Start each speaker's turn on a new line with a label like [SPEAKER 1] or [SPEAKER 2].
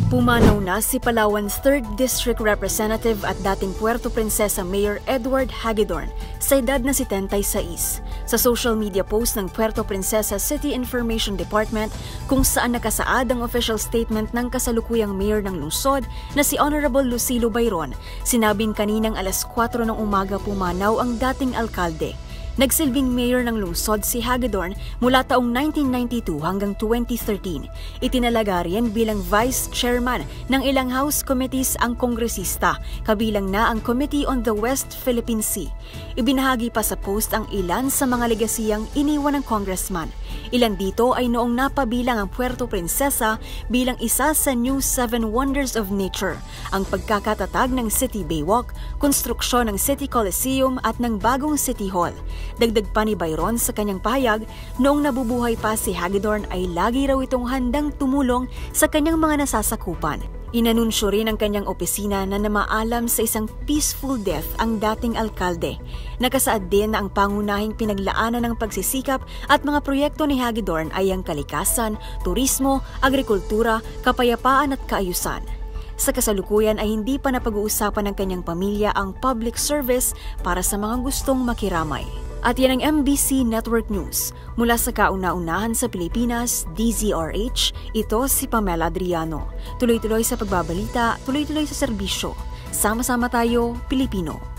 [SPEAKER 1] Pumanaw na si Palawan's 3rd District Representative at dating Puerto Princesa Mayor Edward Hagedorn sa edad na 76. Sa social media post ng Puerto Princesa City Information Department kung saan nakasaad ang official statement ng kasalukuyang mayor ng lungsod na si Honorable Lucilo Bayron, sinabing kaninang alas 4 ng umaga pumanaw ang dating alkalde. Nagsilbing mayor ng lungsod si Hagedorn mula taong 1992 hanggang 2013. Itinalaga rin bilang vice chairman ng ilang House committees ang kongresista, kabilang na ang Committee on the West Philippine Sea. Ibinahagi pa sa post ang ilan sa mga legasiyang iniwan ng congressman. Ilan dito ay noong napabilang ang Puerto Princesa bilang isa sa New 7 Wonders of Nature, ang pagkakatatag ng City Baywalk, konstruksyon ng City Coliseum at ng bagong City Hall. Dagdag pa ni Bayron sa kanyang pahayag, noong nabubuhay pa si Hagedorn ay lagi raw itong handang tumulong sa kanyang mga nasasakupan. Inanunsyo rin ng kanyang opisina na namaalam sa isang peaceful death ang dating alkalde. Nakasaad din na ang pangunahing pinaglaanan ng pagsisikap at mga proyekto ni Hagedorn ay ang kalikasan, turismo, agrikultura, kapayapaan at kaayusan. Sa kasalukuyan ay hindi pa napag-uusapan ng kanyang pamilya ang public service para sa mga gustong makiramay. At yan ang MBC Network News. Mula sa kauna-unahan sa Pilipinas, DZRH, ito si Pamela Adriano. Tuloy-tuloy sa pagbabalita, tuloy-tuloy sa serbisyo. Sama-sama tayo, Pilipino.